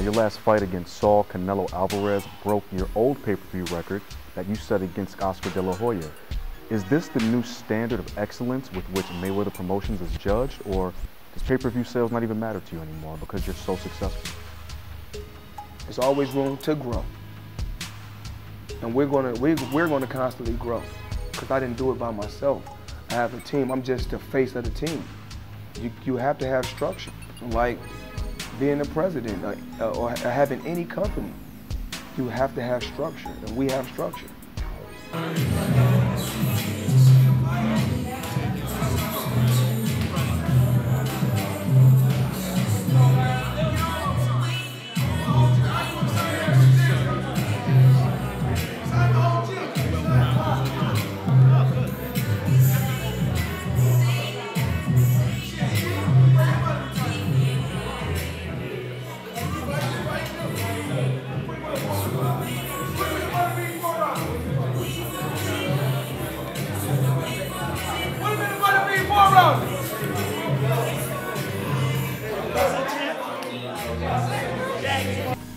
your last fight against Saul Canelo Alvarez broke your old pay-per-view record that you set against Oscar De La Hoya. Is this the new standard of excellence with which Mayweather Promotions is judged, or does pay-per-view sales not even matter to you anymore because you're so successful? There's always room to grow, and we're gonna constantly grow. Because I didn't do it by myself. I have a team. I'm just the face of the team. You have to have structure, like being the president or having any company. You have to have structure, and we have structure.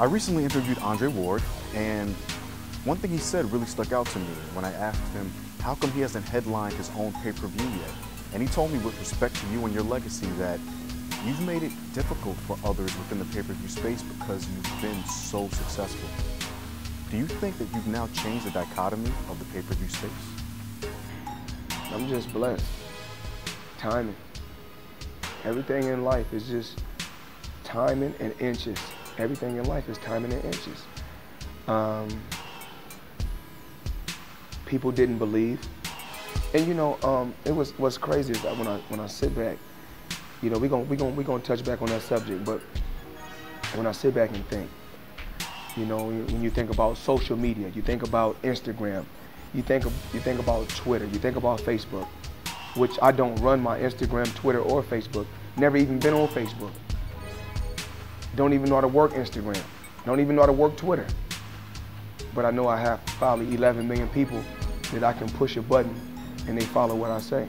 I recently interviewed Andre Ward, and one thing he said really stuck out to me when I asked him how come he hasn't headlined his own pay-per-view yet. And he told me with respect to you and your legacy that you've made it difficult for others within the pay-per-view space because you've been so successful. Do you think that you've now changed the dichotomy of the pay-per-view space? I'm just blessed. Timing. Everything in life is just timing and inches. Everything in life is timing and inches. People didn't believe, and you know, what's crazy is that when I sit back, you know, we gonna touch back on that subject. But when I sit back and think, you know, when you think about social media, you think about Instagram, you think about Twitter, you think about Facebook, which I don't run my Instagram, Twitter, or Facebook. Never even been on Facebook. Don't even know how to work Instagram. Don't even know how to work Twitter. But I know I have probably 11 million people that I can push a button and they follow what I say.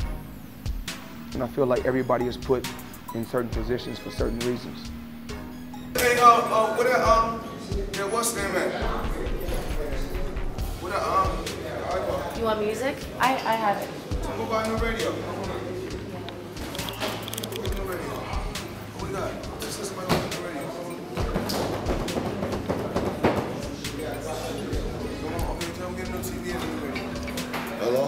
And I feel like everybody is put in certain positions for certain reasons. Hey, what's the name, man? You want music? I have it. I'm gonna buy a new radio. What we got? Let's listen to my new radio. Hello?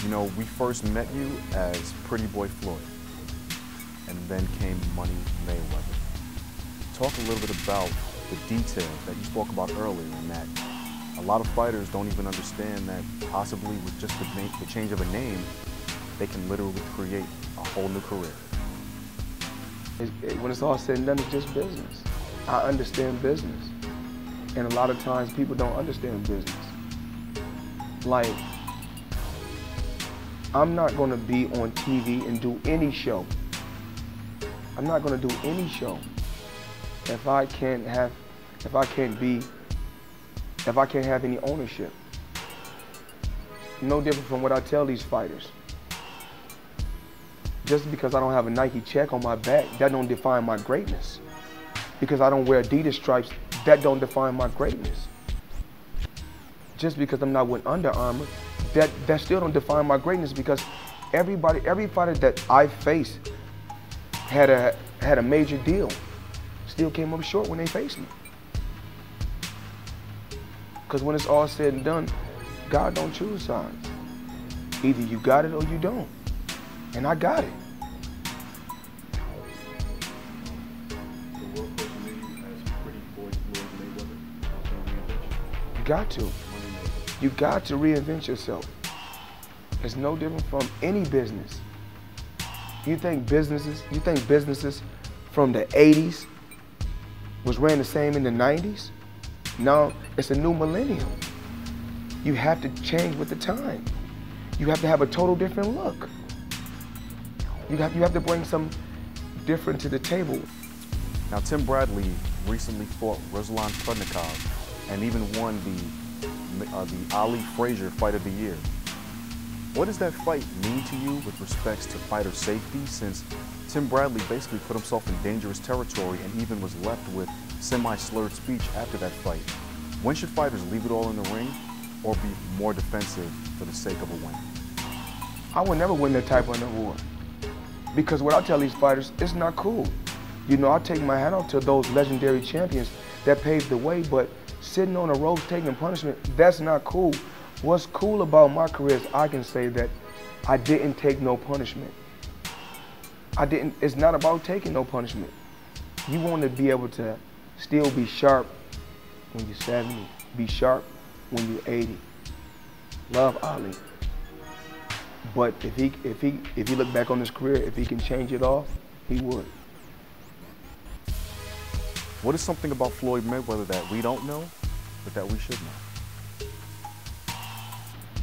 You know, we first met you as Pretty Boy Floyd, and then came Money Mayweather. Talk a little bit about the details that you spoke about earlier, and that a lot of fighters don't even understand that possibly with just the change of a name, they can literally create a whole new career. When it's all said and done, it's just business. I understand business. And a lot of times people don't understand business. Like, I'm not gonna be on TV and do any show. I'm not gonna do any show if I can't have any ownership. No different from what I tell these fighters. Just because I don't have a Nike check on my back, that don't define my greatness. Because I don't wear Adidas stripes, that don't define my greatness. Just because I'm not with Under Armour, that still don't define my greatness, because every fighter that I faced had a major deal, still came up short when they faced me. Because when it's all said and done, God don't choose sides. Either you got it or you don't. And I got it. You got to. You got to reinvent yourself. It's no different from any business. You think businesses from the 80s was ran the same in the 90s? No, it's a new millennium. You have to change with the time. You have to have a total different look. You have to bring some different to the table. Now, Tim Bradley recently fought Ruslan Prudnikov and even won the Ali Frazier Fight of the Year. What does that fight mean to you with respects to fighter safety, since Tim Bradley basically put himself in dangerous territory and even was left with semi-slurred speech after that fight. When should fighters leave it all in the ring or be more defensive for the sake of a win? I would never win that type of an award. Because what I tell these fighters, it's not cool. You know, I take my hat off to those legendary champions that paved the way, but sitting on a ropes taking punishment, that's not cool. What's cool about my career is I can say that I didn't take no punishment. It's not about taking no punishment. You want to be able to still be sharp when you're 70, be sharp when you're 80. Love Ali. But if he look back on his career, if he can change it off, he would. What is something about Floyd Mayweather that we don't know, but that we should know?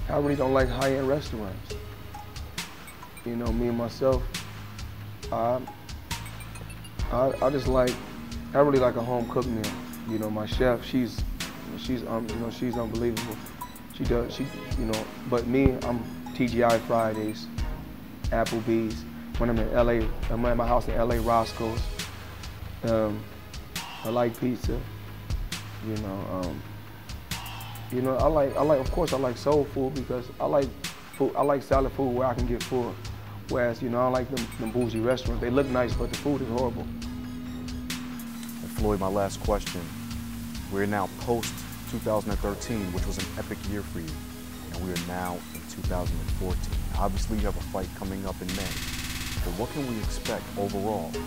I really don't like high-end restaurants. You know, me and myself, I really like a home-cooked meal. You know, my chef, she's unbelievable. But me, I'm TGI Fridays, Applebee's. When I'm in LA, I'm at my house in LA, Roscoe's. I like pizza. Of course I like soul food because I like solid food where I can get full. Whereas, I don't like them bougie restaurants. They look nice, but the food is horrible. And Floyd, my last question. We're now post-2013, which was an epic year for you. And we are now in 2014. Obviously, you have a fight coming up in May. But what can we expect overall from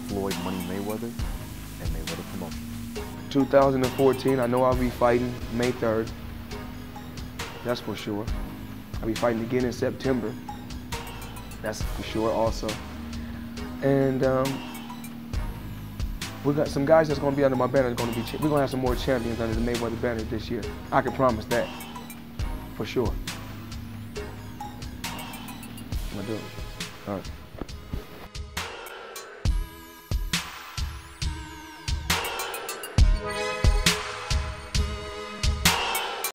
Floyd Money Mayweather and Mayweather Promotions? 2014, I know I'll be fighting May 3rd. That's for sure. I'll be fighting again in September. That's for sure also. And we got some guys that's going to be under my banner. We're going to have some more champions under the Mayweather banner this year. I can promise that, for sure. I'm going to do it. All right.